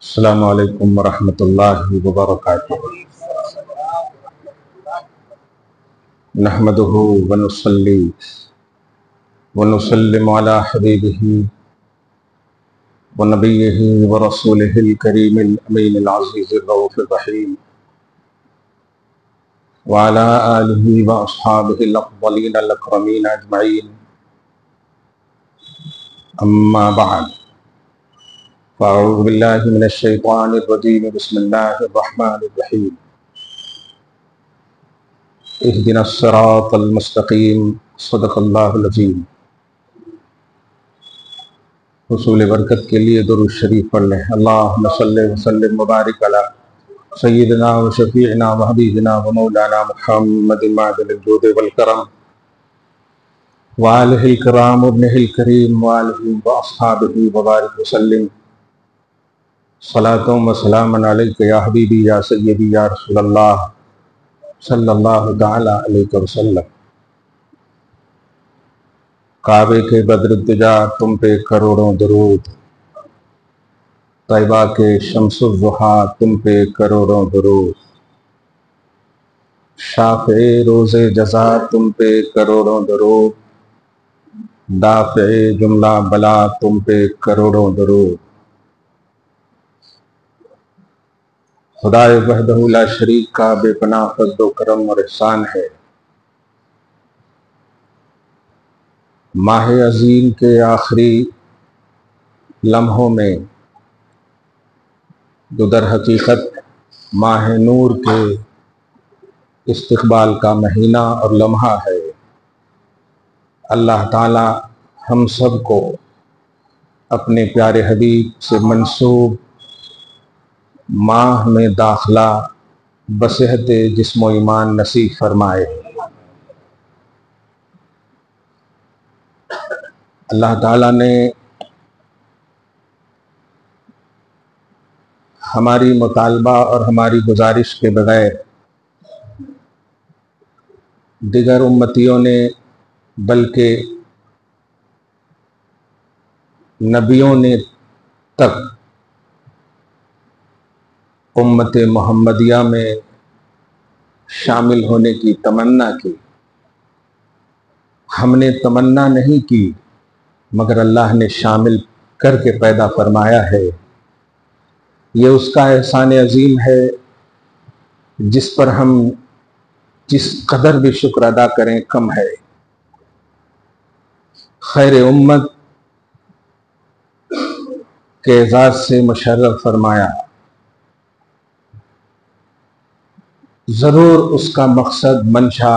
السلام علیکم ورحمۃ اللہ وبرکاتہ۔ نحمدہ ونصلی ونسلم علی حبیبہ ونبیہ ورسولہ الکریم الامین العزیز الرؤوف الرحیم وعلی آلہ واصحابہ الافضلین الاکرمین اجمعین، اما بعد فاعوذ باللہ من الشیطان الرجیم، بسم اللہ الرحمن الرحیم۔ اہدنا الصراط المستقیم، صدق اللہ العظیم۔ حصول برکت کے لیے درود شریف پڑھ لیں۔ اللہم صلی وسلم مبارک علی سیدنا و شفیعنا و حبیبنا و مولانا محمد معدن الجود والکرم وآلہ الکرام ابنہ الکریم وآلہ واصحابہ وبارک وسلم۔ صلاۃ و سلام علیک یا حبیبی یا سیدی یا رسول اللہ صلی اللہ تعالی علیہ وسلم۔ کعبے کے بدر الدجا تم پہ کروڑوں درود، طیبہ کے شمس الضحیٰ تم پہ کروڑوں درود، شافع روز جزا تم پہ کروڑوں درود، دافع جملہ بلا تم پہ کروڑوں درود۔ خدائے وحدہ لا شریک کا بے پناہ فضل و کرم اور احسان ہے۔ ماہ عظیم کے آخری لمحوں میں جو در حقیقت ماہ نور کے استقبال کا مہینہ اور لمحہ ہے، اللہ تعالی ہم سب کو اپنے پیارے حبیب سے منسوب ماہ میں داخلہ بصحت جسم و ایمان نصیب فرمائے۔ اللہ تعالیٰ نے ہماری مطالبہ اور ہماری گزارش کے بغیر دیگر امتیوں نے بلکہ نبیوں نے تک امت محمدیہ میں شامل ہونے کی تمنا کی۔ ہم نے تمنا نہیں کی مگر اللہ نے شامل کر کے پیدا فرمایا ہے۔ یہ اس کا احسان عظیم ہے جس پر ہم جس قدر بھی شکر ادا کریں کم ہے۔ خیر امت کے اعزاز سے مشرف فرمایا۔ ضرور اس کا مقصد منشا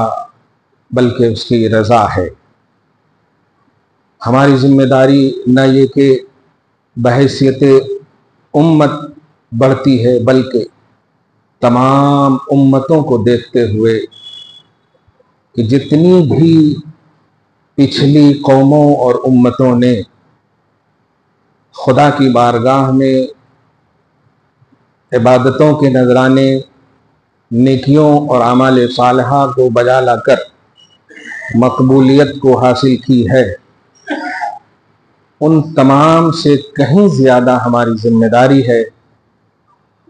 بلکہ اس کی رضا ہے۔ ہماری ذمہ داری نہ یہ کہ بحیثیت امت بڑھتی ہے بلکہ تمام امتوں کو دیکھتے ہوئے کہ جتنی بھی پچھلی قوموں اور امتوں نے خدا کی بارگاہ میں عبادتوں کے نذرانے، نیکیوں اور اعمال صالحہ کو بجا لا کر مقبولیت کو حاصل کی ہے، ان تمام سے کہیں زیادہ ہماری ذمہ داری ہے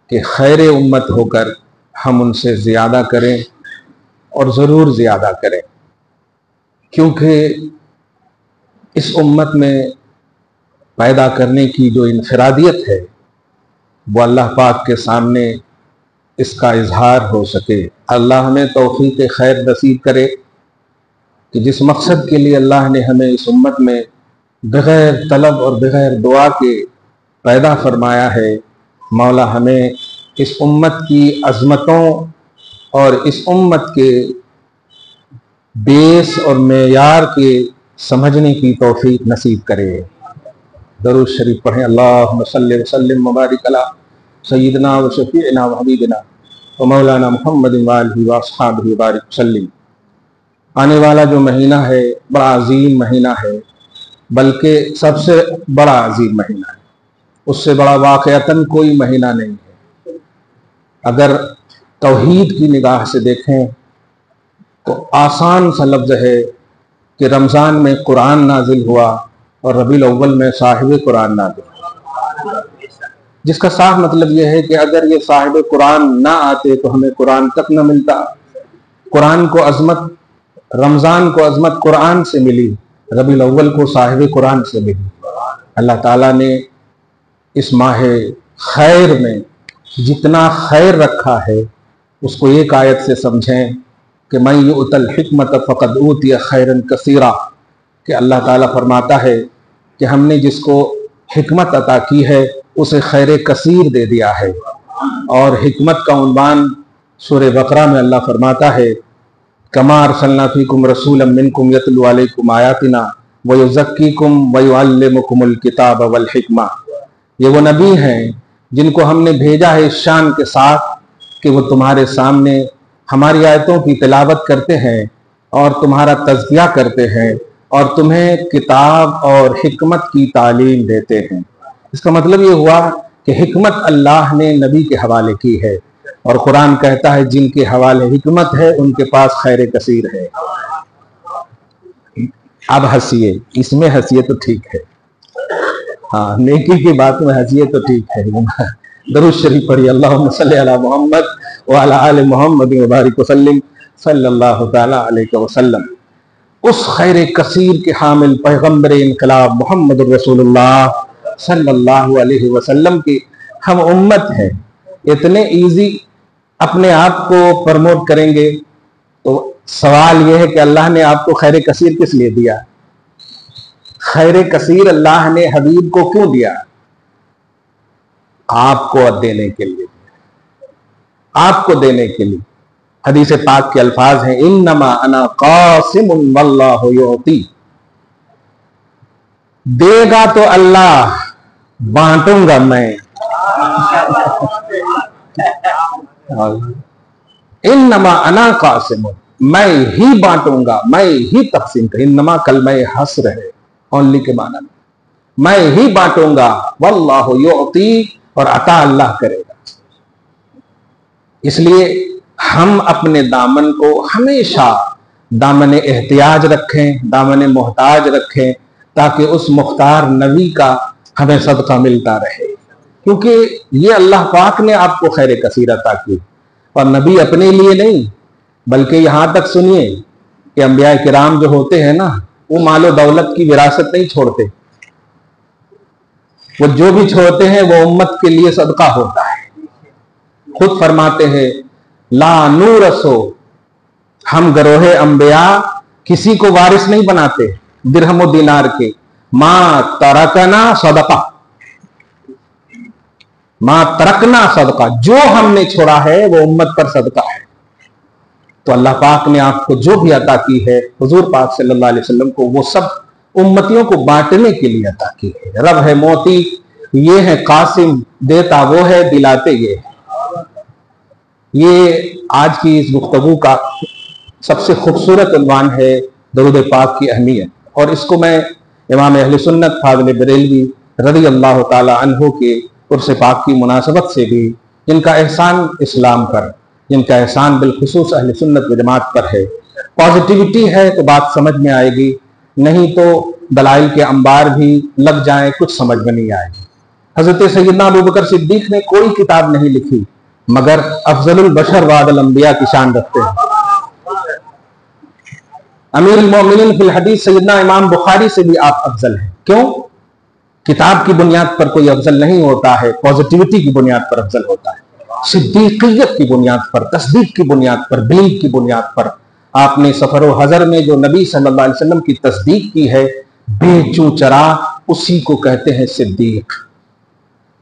کہ خیر امت ہو کر ہم ان سے زیادہ کریں اور ضرور زیادہ کریں، کیونکہ اس امت میں پیدا کرنے کی جو انفرادیت ہے وہ اللہ پاک کے سامنے اس کا اظہار ہو سکے۔ اللہ ہمیں توفیق خیر نصیب کرے کہ جس مقصد کے لیے اللہ نے ہمیں اس امت میں بغیر طلب اور بغیر دعا کے پیدا فرمایا ہے، مولا ہمیں اس امت کی عظمتوں اور اس امت کے بیس اور معیار کے سمجھنے کی توفیق نصیب کرے۔ درود شریف پڑھیں۔ اللہم صلی وسلم مبارک علی سیدنا و شفیعنا و حبیبنا و مولانا محمد وآلہ واصحابہ وبارک وسلم۔ آنے والا جو مہینہ ہے بڑا عظیم مہینہ ہے، بلکہ سب سے بڑا عظیم مہینہ ہے، اس سے بڑا واقعتاً کوئی مہینہ نہیں ہے۔ اگر توحید کی نگاہ سے دیکھیں تو آسان سا لفظ ہے کہ رمضان میں قرآن نازل ہوا اور ربیع الاول میں صاحب قرآن نازل ہوا۔ جس کا صاف مطلب یہ ہے کہ اگر یہ صاحب قرآن نہ آتے تو ہمیں قرآن تک نہ ملتا۔ قرآن کو عظمت، رمضان کو عظمت قرآن سے ملی، ربیع الاول کو صاحب قرآن سے ملی۔ اللہ تعالیٰ نے اس ماہ خیر میں جتنا خیر رکھا ہے اس کو ایک آیت سے سمجھیں کہ من یؤت الحکمت فقد اوتی خیرا کثیرا، کہ اللہ تعالیٰ فرماتا ہے کہ ہم نے جس کو حکمت عطا کی ہے اسے خیر کثیر دے دیا ہے۔ اور حکمت کا عنوان سورہ بقرہ میں اللہ فرماتا ہے کما ارسلنا فیکم رسولا منکم یتلو علیکم آیاتنا ویزکیکم ویعلمکم الکتاب والحکمہ۔ یہ وہ نبی ہیں جن کو ہم نے بھیجا ہے اس شان کے ساتھ کہ وہ تمہارے سامنے ہماری آیتوں کی تلاوت کرتے ہیں اور تمہارا تزکیہ کرتے ہیں اور تمہیں کتاب اور حکمت کی تعلیم دیتے ہیں۔ اس کا مطلب یہ ہوا کہ حکمت اللہ نے نبی کے حوالے کی ہے، اور قرآن کہتا ہے جن کے حوالے حکمت ہے ان کے پاس خیر کثیر ہے۔ اب ہنسیے، اس میں ہنسیے تو ٹھیک ہے، ہاں نیکی کی بات میں ہنسیے تو ٹھیک ہے۔ درود شریف پڑھی، اللہم صلی علی محمد وعلی آل محمد وبارک وسلم صلی اللہ تعالی علیہ وسلم۔ اس خیر کثیر کے حامل پیغمبر انقلاب محمد رسول اللہ صلی اللہ علیہ وسلم کی ہم امت ہیں۔ اتنے ایزی اپنے آپ کو پرموٹ کریں گے تو سوال یہ ہے کہ اللہ نے آپ کو خیر کثیر کس لیے دیا؟ خیر کثیر اللہ نے حبیب کو کیوں دیا؟ آپ کو دینے کے لیے، آپ کو دینے کے لیے۔ حدیث پاک کے الفاظ ہیں انما انا قاسم واللہ یعطی، دے گا تو اللہ، بانٹوں گا میں۔ انما انا قاسم، میں ہی بانٹوں گا، میں ہی تقسیم کروں۔ انما کلمہ حصر ہے، اونلی کے معنی میں ہی بانٹوں گا، واللہ یعطی، اور عطا اللہ کرے گا۔ اس لیے ہم اپنے دامن کو ہمیشہ دامن احتیاج رکھیں، دامن محتاج رکھیں، تاکہ اس مختار نبی کا ہمیں صدقہ ملتا رہے، کیونکہ یہ اللہ پاک نے آپ کو خیر کثیر عطا کی۔ اور نبی اپنے لیے نہیں، بلکہ یہاں تک سنیے کہ انبیاء کرام جو ہوتے ہیں نا، وہ مال و دولت کی وراثت نہیں چھوڑتے، وہ جو بھی چھوڑتے ہیں وہ امت کے لیے صدقہ ہوتا ہے۔ خود فرماتے ہیں لا نورثو، ہم گروہ انبیاء کسی کو وارث نہیں بناتے درہم و دینار کے، ما ترکنا صدقہ، ما ترکنا صدقہ، جو ہم نے چھوڑا ہے وہ امت پر صدقہ ہے۔ تو اللہ پاک نے آپ کو جو بھی عطا کی ہے، حضور پاک صلی اللہ علیہ وسلم کو وہ سب امتیوں کو بانٹنے کے لیے عطا کی ہے۔ رب ہے موتی، یہ ہے قاسم، دیتا وہ ہے، دلاتے یہ ہے۔ یہ آج کی اس گفتگو کا سب سے خوبصورت عنوان ہے درود پاک کی اہمیت، اور اس کو میں امام اہل سنت فاضل بریلوی رضی اللہ تعالی عنہ کے عرس پاک کی مناسبت سے بھی، جن کا احسان اسلام پر، جن کا احسان بالخصوص اہل سنت و جماعت پر ہے، پازیٹیوٹی ہے تو بات سمجھ میں آئے گی، نہیں تو دلائل کے انبار بھی لگ جائیں کچھ سمجھ میں نہیں آئے گی۔ حضرت سیدنا ابوبکر صدیق نے کوئی کتاب نہیں لکھی مگر افضل البشر بعد الانبیاء کی شان رکھتے ہیں۔ امیر المومنین فی الحدیث سیدنا امام بخاری سے بھی آپ افضل ہیں۔ کیوں؟ کتاب کی بنیاد پر کوئی افضل نہیں ہوتا ہے، پازیٹیوٹی کی بنیاد پر افضل ہوتا ہے، صدیقیت کی بنیاد پر، تصدیق کی بنیاد پر، بلیف کی بنیاد پر۔ آپ نے سفر و حضر میں جو نبی صلی اللہ علیہ وسلم کی تصدیق کی ہے بے چوں چرا، اسی کو کہتے ہیں صدیق۔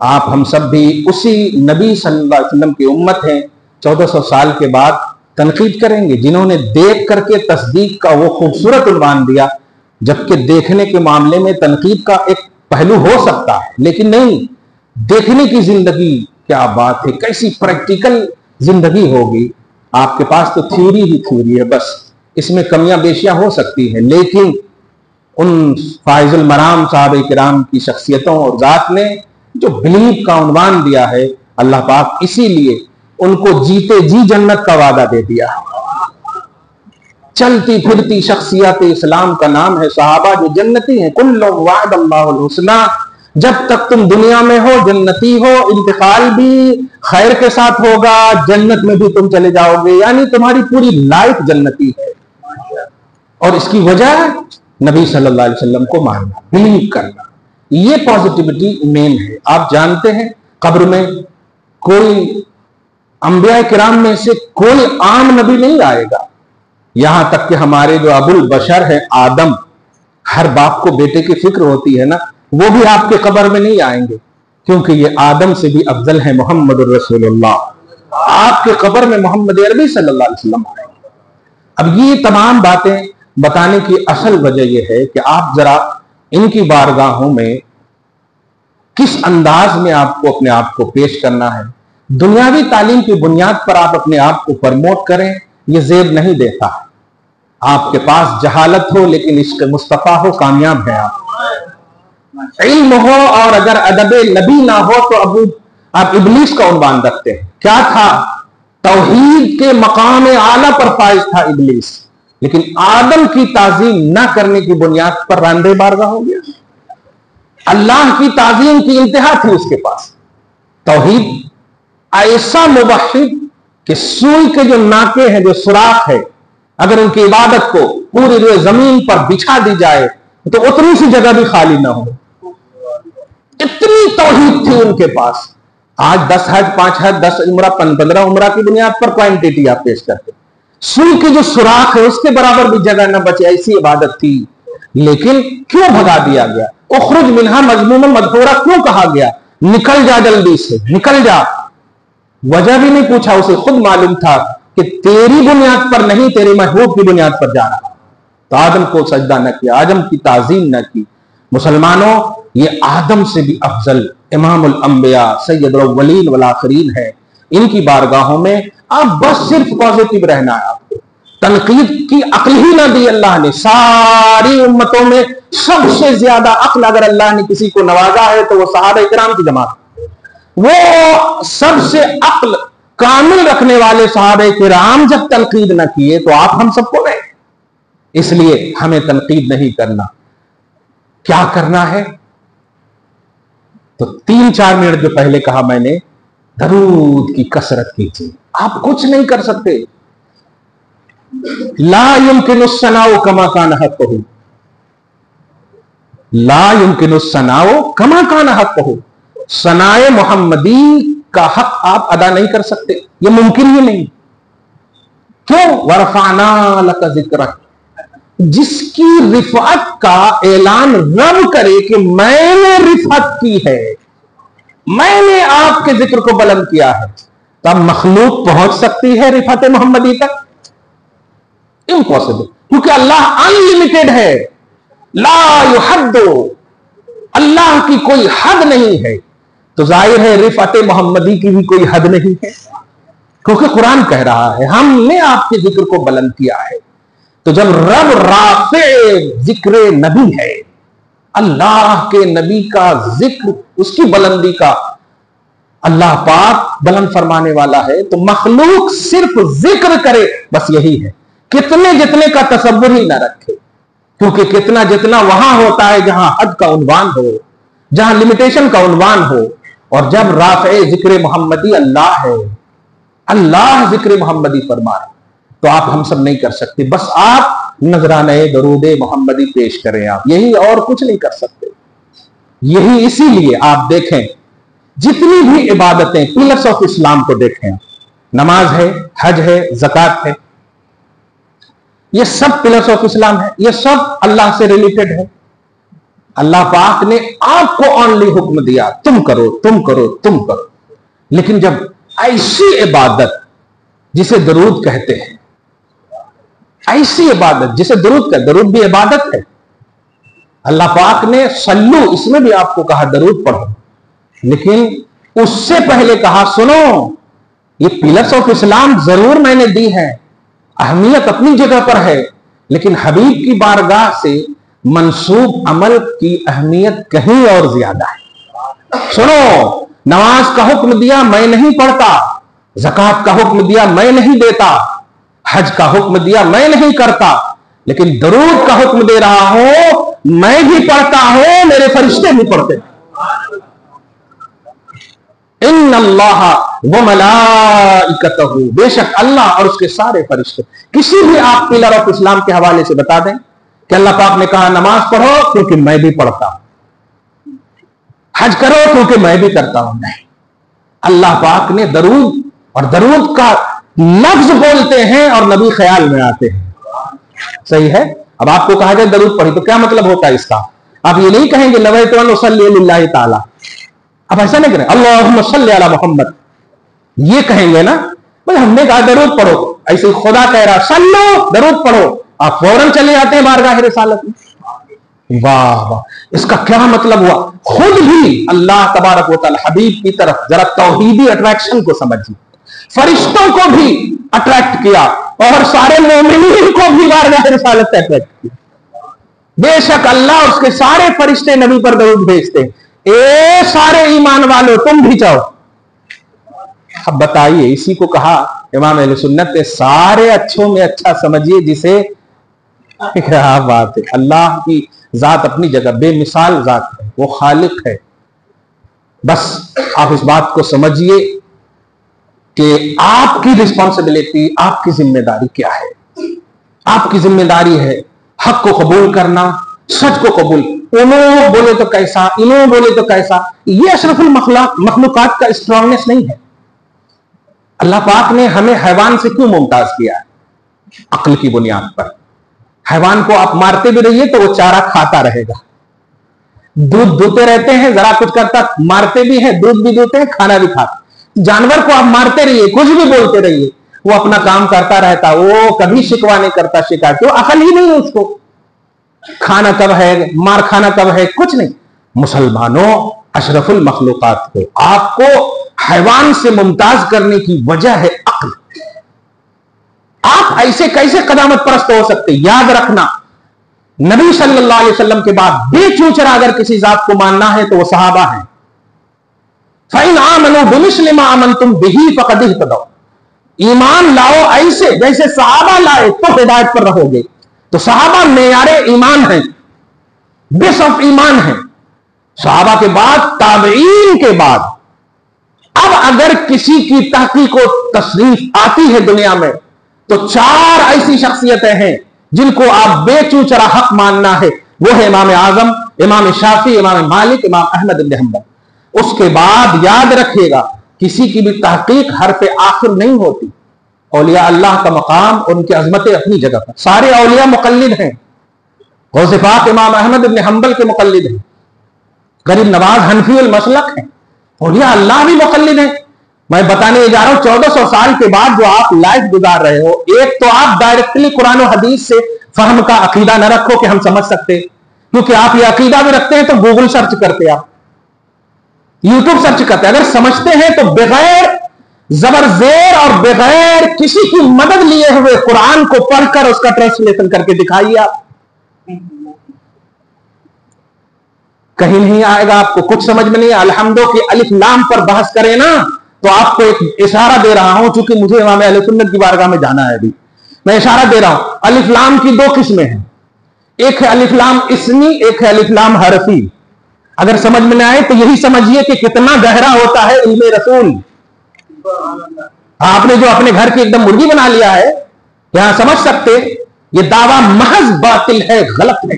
آپ ہم سب بھی اسی نبی صلی اللہ علیہ وسلم کی امت ہیں۔ 1400 سال کے بعد تنقید کریں گے جنہوں نے دیکھ کر کے تصدیق کا وہ خوبصورت عنوان دیا، جبکہ دیکھنے کے معاملے میں تنقید کا ایک پہلو ہو سکتا ہے، لیکن نہیں، دیکھنے کی زندگی کیا بات ہے، کیسی پریکٹیکل زندگی ہوگی۔ آپ کے پاس تو تھیوری ہی تھیوری ہے، بس اس میں کمیاں بیشیاں ہو سکتی ہیں، لیکن ان فائز المرام صحابہ کرام کی شخصیتوں اور ذات نے جو بلیف کا عنوان دیا ہے، اللہ پاک اسی لیے ان کو جیتے جی جنت کا وعدہ دے دیا۔ چلتی پھرتی شخصیت اسلام کا نام ہے صحابہ جو جنتی ہیں۔ کل وعد اللہ الحسنى جب تک تم دنیا میں ہو جنتی ہو، انتقال بھی خیر کے ساتھ ہوگا، جنت میں بھی تم چلے جاؤ گے، یعنی تمہاری پوری لائف جنتی ہے۔ اور اس کی وجہ نبی صلی اللہ علیہ وسلم کو ماننا، بلیو کرنا، یہ پازیٹیوٹی مین ہے۔ آپ جانتے ہیں قبر میں کوئی انبیاء کرام میں سے کوئی عام نبی نہیں آئے گا، یہاں تک کہ ہمارے جو ابو البشر ہے آدم، ہر باپ کو بیٹے کی فکر ہوتی ہے نا، وہ بھی آپ کے قبر میں نہیں آئیں گے، کیونکہ یہ آدم سے بھی افضل ہے محمد الرسول اللہ۔ آپ کے قبر میں محمد عربی صلی اللہ علیہ وسلم آئیں گے۔ اب یہ تمام باتیں بتانے کی اصل وجہ یہ ہے کہ آپ ذرا ان کی بارگاہوں میں کس انداز میں آپ کو اپنے آپ کو پیش کرنا ہے۔ دنیاوی تعلیم کی بنیاد پر آپ اپنے آپ کو پرموٹ کریں، یہ زیب نہیں دیتا ہے۔ آپ کے پاس جہالت ہو لیکن عشق مصطفیٰ ہو، کامیاب ہے آپ۔ علم ہو اور اگر ادب نبی نہ ہو تو آپ ابلیس کا عنوان رکھتے ہیں۔ کیا تھا؟ توحید کے مقام اعلیٰ پر فائز تھا ابلیس، لیکن آدم کی تعظیم نہ کرنے کی بنیاد پر راندے بارگاہ ہو گیا۔ اللہ کی تعظیم کی انتہا تھی اس کے پاس۔ توحید ایسا موحد کہ سوئی کے جو ناکے ہیں، جو سوراخ ہے، اگر ان کی عبادت کو پوری روئے زمین پر بچھا دی جائے تو اتنی سی جگہ بھی خالی نہ ہو، اتنی توحید تھی ان کے پاس۔ آج 10 حج 5 حج 10 عمرہ 15 عمرہ کی بنیاد پر کوانٹٹی آپ پیش کرتے، سوئی کے جو سوراخ ہے اس کے برابر بھی جگہ نہ بچے، ایسی عبادت تھی۔ لیکن کیوں بھگا دیا گیا؟ اخرج منہا مذموما مدحورا کیوں کہا گیا؟ نکل جا جلدی سے، نکل جا۔ وجہ بھی نہیں پوچھا، اسے خود معلوم تھا کہ تیری بنیاد پر نہیں، تیرے محبوب کی بنیاد پر جا رہا۔ تو آدم کو سجدہ نہ کیا، آدم کی تعظیم نہ کی۔ مسلمانوں، یہ آدم سے بھی افضل امام الانبیاء سید الاولین والآخرین ہے۔ ان کی بارگاہوں میں آپ بس صرف پازیٹیو رہنا ہے۔ آپ کو تنقید کی عقل ہی نہ دی اللہ نے۔ ساری امتوں میں سب سے زیادہ عقل اگر اللہ نے کسی کو نوازا ہے تو وہ صحابہ کرام کی جماعت، وہ سب سے عقل کامل رکھنے والے صحابہ کرام جب تنقید نہ کیے تو آپ ہم سب کو نہیں۔ اس لیے ہمیں تنقید نہیں کرنا۔ کیا کرنا ہے؟ تو 3-4 منٹ جو پہلے کہا میں نے، درود کی کثرت کیجیے۔ آپ کچھ نہیں کر سکتے۔ لا يمكن الثناء كما كان حقه، لا يمكن الثناء كما كان حقه۔ ثناء محمدی کا حق آپ ادا نہیں کر سکتے، یہ ممکن ہی نہیں۔ کیوں؟ ورفعنا لك ذکرک، جس کی رفعت کا اعلان رب کرے کہ میں نے رفعت کی ہے، میں نے آپ کے ذکر کو بلند کیا ہے، تب مخلوق پہنچ سکتی ہے رفعت محمدی تک؟ امپاسبل، کیونکہ اللہ انلمیٹڈ ہے، لا یحد، اللہ کی کوئی حد نہیں ہے۔ تو ظاہر ہے رفعت محمدی کی بھی کوئی حد نہیں ہے، کیونکہ قرآن کہہ رہا ہے ہم نے آپ کے ذکر کو بلند کیا ہے۔ تو جب رب رافع ذکر نبی ہے، اللہ کے نبی کا ذکر، اس کی بلندی کا اللہ پاک بلند فرمانے والا ہے، تو مخلوق صرف ذکر کرے، بس یہی ہے۔ کتنے جتنے کا تصور ہی نہ رکھے، کیونکہ کتنا جتنا وہاں ہوتا ہے جہاں حد کا عنوان ہو، جہاں لمیٹیشن کا عنوان ہو، اور جب رافع ذکر محمدی اللہ ہے، اللہ ذکر محمدی فرمائے، تو آپ ہم سب نہیں کر سکتے۔ بس آپ نذرانہ درود محمدی پیش کریں، آپ یہی، اور کچھ نہیں کر سکتے۔ یہی اسی لیے آپ دیکھیں جتنی بھی عبادتیں، پلرز آف اسلام کو دیکھیں، نماز ہے، حج ہے، زکوٰۃ ہے، یہ سب پلرز آف اسلام ہے، یہ سب اللہ سے ریلیٹڈ ہے۔ اللہ پاک نے آپ کو اونلی حکم دیا، تم کرو تم کرو تم کرو، لیکن جب ایسی عبادت جسے درود کہتے ہیں، ایسی عبادت جسے درود کہتے، درود بھی عبادت ہے۔ اللہ پاک نے صلو، اس میں بھی آپ کو کہا درود پڑھو، لیکن اس سے پہلے کہا سنو، یہ پلرز آف اسلام ضرور میں نے دی ہے، اہمیت اپنی جگہ پر ہے، لیکن حبیب کی بارگاہ سے منسوب عمل کی اہمیت کہیں اور زیادہ ہے۔ سنو، نماز کا حکم دیا، میں نہیں پڑھتا، زکوٰۃ کا حکم دیا، میں نہیں دیتا، حج کا حکم دیا، میں نہیں کرتا، لیکن درود کا حکم دے رہا ہوں، میں بھی پڑھتا ہوں، میرے فرشتے بھی پڑھتے ہیں۔ ان اللہ و ملائکتہ، بے شک اللہ اور اس کے سارے فرشتے. کسی بھی آپ پلر آف اسلام کے حوالے سے بتا دیں کہ اللہ پاک نے کہا نماز پڑھو کیونکہ میں بھی پڑھتا ہوں، حج کرو کیونکہ میں بھی کرتا ہوں. نہیں، اللہ پاک نے درود اور درود کا لفظ بولتے ہیں اور نبی خیال میں آتے ہیں. صحیح ہے. اب آپ کو کہا جائے درود پڑھی تو کیا مطلب ہوتا ہے اس کا؟ آپ یہ نہیں کہیں گے نویت ان اصلی للہ تعالی، اب ایسا نہیں کریں اللہم صلی علی محمد، یہ کہیں گے نا. بھائی ہم نے کہا درود پڑھو، ایسے خدا کہہ رہا صلو درود پڑھو، آپ فوراً چلے آتے ہیں بارگاہ رسالت میں. واہ واہ، اس کا کیا مطلب ہوا؟ خود بھی اللہ تبارک و تعالی حبیب کی طرف ذرا توحیدی اٹریکشن کو سمجھیے، فرشتوں کو بھی اٹریکٹ کیا اور سارے مومنین کو بھی بارگاہ رسالت سے اٹریکٹ کیا. بے شک اللہ اور اس کے سارے فرشتے نبی پر درود بھیجتے ہیں. اے سارے ایمان والو تم بھی جاؤ. اب بتائیے، اسی کو کہا امام اہل سنت نے سارے اچھوں میں اچھا سمجھیے جسے، کیا بات ہے. اللہ کی ذات اپنی جگہ بے مثال ذات ہے، وہ خالق ہے. بس آپ اس بات کو سمجھیے کہ آپ کی رسپانسبلٹی، آپ کی ذمہ داری کیا ہے. آپ کی ذمہ داری ہے حق کو قبول کرنا، سچ کو قبول. انہوں بولے تو کیسا، انہوں بولے تو کیسا، یہ اشرف مخلوقات کا اسٹرانگنس نہیں ہے. اللہ پاک نے ہمیں حیوان سے کیوں ممتاز کیا ہے؟ عقل کی بنیاد پر. حیوان کو آپ مارتے بھی رہیے تو وہ چارہ کھاتا رہے گا. دودھ دوتے رہتے ہیں، ذرا کچھ کرتا، مارتے بھی ہیں، دودھ بھی دوتے ہیں، کھانا بھی کھاتا. جانور کو آپ مارتے رہیے، کچھ بھی بولتے رہیے، وہ اپنا کام کرتا رہتا، وہ کبھی شکوا نہیں کرتا شکایت. وہ عقل ہی نہیں ہے اس کو. کھانا کب ہے، مار کھانا کب ہے، کچھ نہیں. مسلمانوں، اشرف المخلوقات کو آپ کو حیوان سے ممتاز کرنے کی وجہ ہے عقل. آپ ایسے کیسے قدامت پرست ہو سکتے؟ یاد رکھنا، نبی صلی اللہ علیہ وسلم کے بعد بے چوچرا اگر کسی ذات کو ماننا ہے تو وہ صحابہ ہیں. فَإِنْ آمَنُوا بِمِثْلِ مَا آمَنْتُمْ بِهِ فَقَدِ اهْتَدَوْا. ایمان لاؤ ایسے جیسے صحابہ لائے تو ہدایت پر رہو گے. تو صحابہ معیار ایمان ہیں، بیس آف ایمان ہیں. صحابہ کے بعد تابعین کے بعد اب اگر کسی کی تحقیق و تصریف آتی ہے دنیا میں تو 4 ایسی شخصیتیں ہیں جن کو آپ بے چوچرا حق ماننا ہے. وہ ہے امام اعظم، امام شافعی، امام مالک، امام احمد بن حنبل. اس کے بعد یاد رکھیے گا کسی کی بھی تحقیق حرف آخر نہیں ہوتی. اولیاء اللہ کا مقام، ان کی عظمتیں اپنی جگہ پر. سارے اولیاء مقلد ہیں. غوث پاک امام احمد بن حنبل کے مقلد ہیں. غریب نواز حنفی المسلک ہیں. اولیاء اللہ بھی مقلد ہیں. میں بتانے جا رہا ہوں 1400 سال کے بعد جو آپ لائف گزار رہے ہو، ایک تو آپ ڈائریکٹلی قرآن و حدیث سے فہم کا عقیدہ نہ رکھو کہ ہم سمجھ سکتے، کیونکہ آپ یہ عقیدہ بھی رکھتے ہیں تو گوگل سرچ کرتے، آپ یوٹیوب سرچ کرتے. اگر سمجھتے ہیں تو بغیر زبر زیر اور بغیر کسی کی مدد لیے ہوئے قرآن کو پڑھ کر اس کا ٹرانسلیشن کر کے دکھائیے. آپ کہیں نہیں آئے گا، آپ کو کچھ سمجھ میں نہیں. الحمدو کی الف لام پر بحث کریں نا تو آپ کو ایک اشارہ دے رہا ہوں، چونکہ مجھے امام اہل سنت کی بارگاہ میں جانا ہے. ابھی میں اشارہ دے رہا ہوں. الف لام کی 2 قسمیں ہیں، ایک ہے الف لام اسمی، ایک ہے الف لام حرفی. اگر سمجھ میں نہ آئے تو یہی سمجھیے کہ کتنا گہرا ہوتا ہے علم رسول. آپ نے جو اپنے گھر کی ایک دم مرغی بنا لیا ہے، یہاں سمجھ سکتے یہ دعویٰ محض باطل ہے، غلط ہے.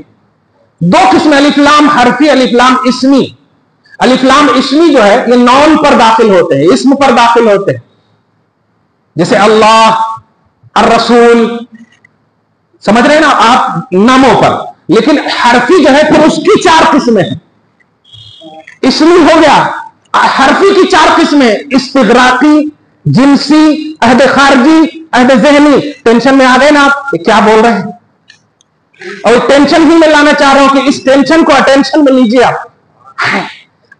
2 قسم الف لام حرفی، الف لام اسمی. الف لام اسمی جو ہے یہ نون پر داخل ہوتے ہیں، اسم پر داخل ہوتے ہیں، جیسے اللہ، الرسول، سمجھ رہے ہیں نا آپ، ناموں پر. لیکن حرفی جو ہے پھر اس کی 4 قسمیں ہیں. اسمی ہو گیا، حرفی کی 4 قسمیں: استغراقی، جنسی، عہد خارجی، عہد ذہنی. ٹینشن میں آ گئے نا آپ، یہ کیا بول رہے ہیں؟ اور ٹینشن ہی میں لانا چاہ رہا ہوں کہ اس ٹینشن کو اٹینشن میں لیجیے آپ.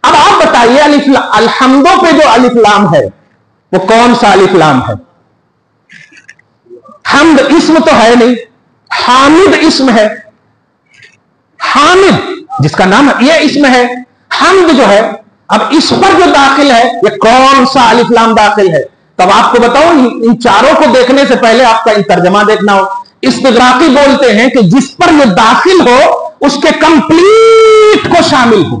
اب آپ بتائیے الحمدوں پہ جو الف لام ہے وہ کون سا الف لام ہے؟ حمد اسم تو ہے نہیں، حامد اسم ہے. حامد جس کا نام یہ اسم ہے. حمد جو ہے، اب اس پر جو داخل ہے یہ کون سا الف لام داخل ہے؟ تب آپ کو بتاؤں، ان چاروں کو دیکھنے سے پہلے آپ کا ان ترجمہ دیکھنا ہو. استغراقی بولتے ہیں کہ جس پر یہ داخل ہو اس کے کمپلیٹ کو شامل ہو.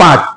5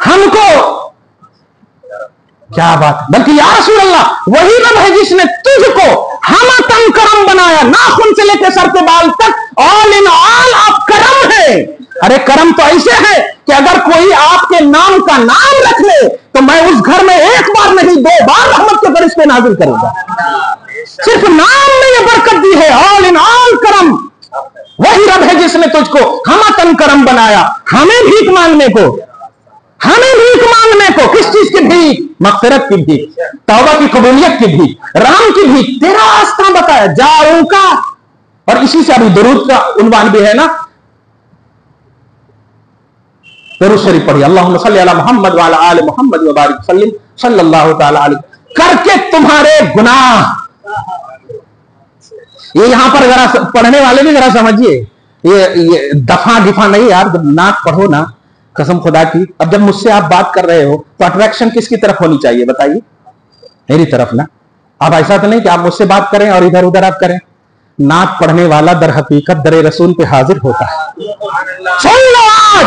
ہم کو کیا بات، بلکہ یا رسول اللہ وہی رب ہے جس نے تجھ کو ہم تن کرم بنایا، ناخن سے لے کے سر کے بال تک آل ان آل آپ کرم ہے۔ ارے کرم تو ایسے ہے کہ اگر کوئی آپ کے نام کا نام رکھ لے تو میں اس گھر میں ایک بار نہیں 2 بار رحمت کے فرشتے پہ نازل کروں گا۔ صرف نام نے یہ برکت دی ہے، آل ان آل کرم۔ وہی رب ہے جس نے تجھ کو ہم تن کرم بنایا، ہمیں بھیک مانگنے کو، ہمیں بھیک مانگنے کو، کس چیز کی بھیک؟ مغفرت کی بھیک، توبہ کی قبولیت کی بھیک، رحم کی بھیک، تیرا راستہ بتایا جاؤں کا۔ اور اسی سے ابھی درود کا عنوان بھی ہے نا، درود شریف پڑھی، اللہم صلی علی محمد وعلی آل محمد وبارک وسلم صلی اللہ تعالی علیہ، کر کے تمہارے گناہ۔ یہ یہاں پر ذرا پڑھنے والے بھی ذرا سمجھیے، یہ دفعہ دفعہ نہیں یار، جب نعت پڑھو نا قسم خدا کی، اب جب مجھ سے آپ بات کر رہے ہو تو اٹریکشن کس کی طرف ہونی چاہیے بتائیے؟ میری طرف نا۔ اب ایسا تو نہیں کہ آپ مجھ سے بات کریں اور ادھر ادھر آپ کریں۔ نعت پڑھنے والا در حقیقت در رسول پہ حاضر ہوتا ہے۔ سن لو، آج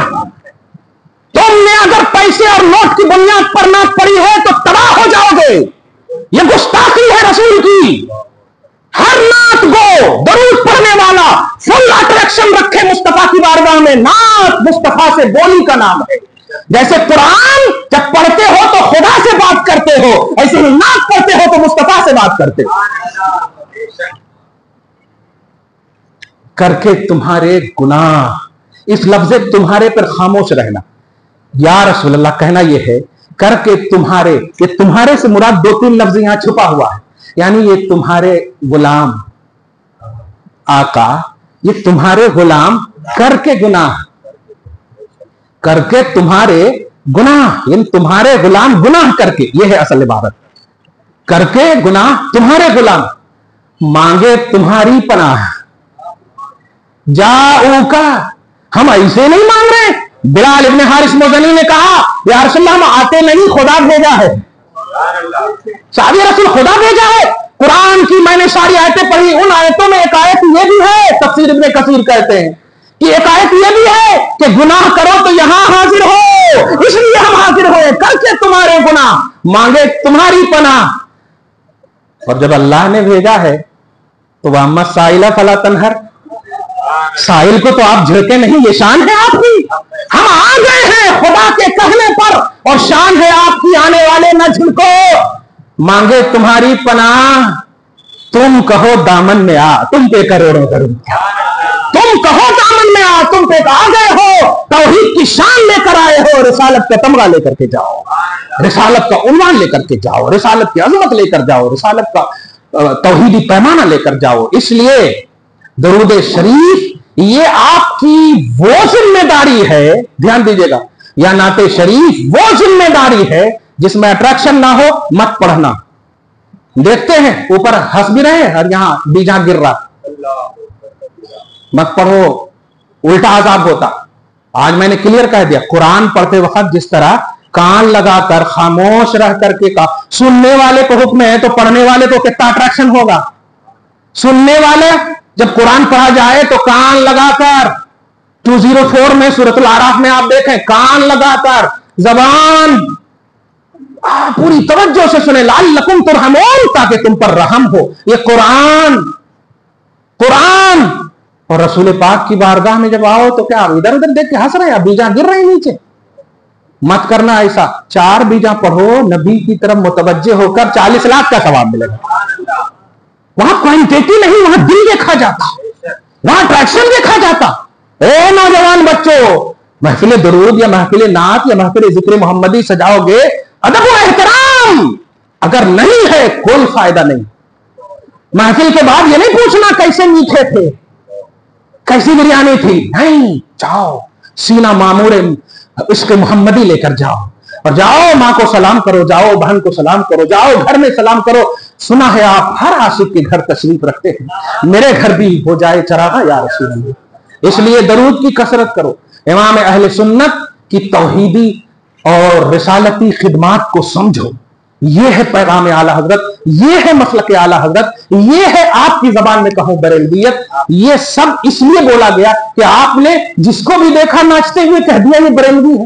تم نے اگر پیسے اور نوٹ کی بنیاد پر نعت پڑھی ہے تو تباہ ہو جاؤ گے، یہ گستاخی ہے رسول کی۔ ہر نعت گو، درود پڑھنے والا فل اٹریکشن رکھے مصطفیٰ کی بارگاہ میں۔ نعت مصطفیٰ سے بولی کا نام ہے۔ جیسے قرآن جب پڑھتے ہو تو خدا سے بات کرتے ہو، ایسے ہی نعت پڑھتے ہو تو مصطفیٰ سے بات کرتے ہو۔ کر کے تمہارے گناہ، اس لفظ تمہارے پر خاموش رہنا۔ یا رسول اللہ کہنا یہ ہے کر کے تمہارے، یہ تمہارے سے مراد 2-3 لفظ یہاں چھپا ہوا ہے، یعنی یہ تمہارے غلام آقا، یہ تمہارے غلام کر کے گناہ، کر کے تمہارے گناہ، یعنی تمہارے غلام گناہ کر کے، یہ ہے اصل عبارت۔ کر کے گناہ تمہارے غلام، مانگے تمہاری پناہ، جاؤ کا، ہم ایسے نہیں مانگ رہے۔ بلال ابن حارث مزنی نے کہا یا رسول اللہ ہم آتے نہیں، خدا بھیجا ہے۔ صحابی رسول خدا بھیجا ہے۔ قرآن کی میں نے ساری آیتیں پڑھی، ان آیتوں میں ایک آیت یہ بھی ہے، تفسیر ابن کثیر کہتے ہیں کہ ایک آیت یہ بھی ہے کہ گناہ کرو تو یہاں حاضر ہو، اس لیے ہم حاضر ہوئے، کر کے تمہارے گناہ، مانگے تمہاری پناہ۔ اور جب اللہ نے بھیجا ہے تو وَأَمَّا السَّائِلَ فَلَا تَنْهَرْ، سائل کو تو آپ جھڑکے نہیں، یہ شان ہے آپ کی۔ ہم آ گئے ہیں خدا کے کہنے پر، اور شان ہے آپ کی آنے والے نہ جھڑکو۔ مانگے تمہاری پناہ، تم کہو دامن میں آ، تم پہ کروڑوں کروں، تم کہو دامن میں آ، تم پہ آ گئے ہو، توحید کی شان لے کر آئے ہو، رسالت کا تمغہ لے کر کے جاؤ، رسالت کا عنوان لے کر کے جاؤ، رسالت کی عظمت لے کر جاؤ، رسالت کا توحیدی پیمانہ لے کر جاؤ۔ اس لیے درود شریف یہ آپ کی وہ ذمہ داری ہے، دھیان دیجیے گا، یا نعت شریف وہ ذمہ داری ہے جس میں اٹریکشن نہ ہو، مت پڑھنا۔ دیکھتے ہیں اوپر ہنس بھی رہے ہیں اور یہاں بیجاں گر رہا، مت پڑھو، الٹا عذاب ہوتا۔ آج میں نے کلیئر کہہ دیا، قرآن پڑھتے وقت جس طرح کان لگا کر خاموش رہ کر کے کہا، سننے والے کو حکم ہے تو پڑھنے والے کو کتنا اٹریکشن ہوگا۔ سننے والے جب قرآن پڑھا جائے تو کان لگا کر، 204 میں سورۃ الاعراف میں آپ دیکھیں، کان لگا کر، زبان پوری توجہ سے سنیں، لعلکم ترحمون، تاکہ تم پر رحم ہو۔ یہ قرآن اور رسول پاک کی بارگاہ میں جب آؤ تو کیا ادھر ادھر دیکھ کے ہنس رہے ہیں، بیجاں گر رہے ہیں نیچے؟ مت کرنا ایسا۔ 4 بیجاں پڑھو، نبی کی طرف متوجہ ہو کر 40 لاکھ کا ثواب ملے گا۔ وہاں کوانٹیٹی نہیں، وہاں دل دیکھا جاتا، وہاں اٹریکشن دیکھا جاتا۔ اے نوجوان بچوں، محفل درود یا محفل نعت یا محفل ذکر محمدی سجاؤ گے، ادب و احترام اگر نہیں ہے کوئی فائدہ نہیں۔ محفل کے بعد یہ نہیں پوچھنا کیسے میٹھے تھے، کیسی بریانی تھی، نہیں، جاؤ سینہ معمور عشق محمدی لے کر جاؤ، اور جاؤ ماں کو سلام کرو، جاؤ بہن کو سلام کرو، جاؤ گھر میں سلام کرو۔ سنا ہے آپ ہر عاشق کے گھر تشریف رکھتے ہیں، میرے گھر بھی ہو جائے چراغاں یا رسول اللہ۔ اس لیے درود کی کثرت کرو۔ امام اہل سنت کی توحیدی اور رسالتی خدمات کو سمجھو، یہ ہے پیغام اعلی حضرت، یہ ہے مسلک اعلی حضرت، یہ ہے آپ کی زبان میں کہوں بریلویت۔ یہ سب اس لیے بولا گیا کہ آپ نے جس کو بھی دیکھا ناچتے ہوئے کہہ دیا یہ بریلوی ہے،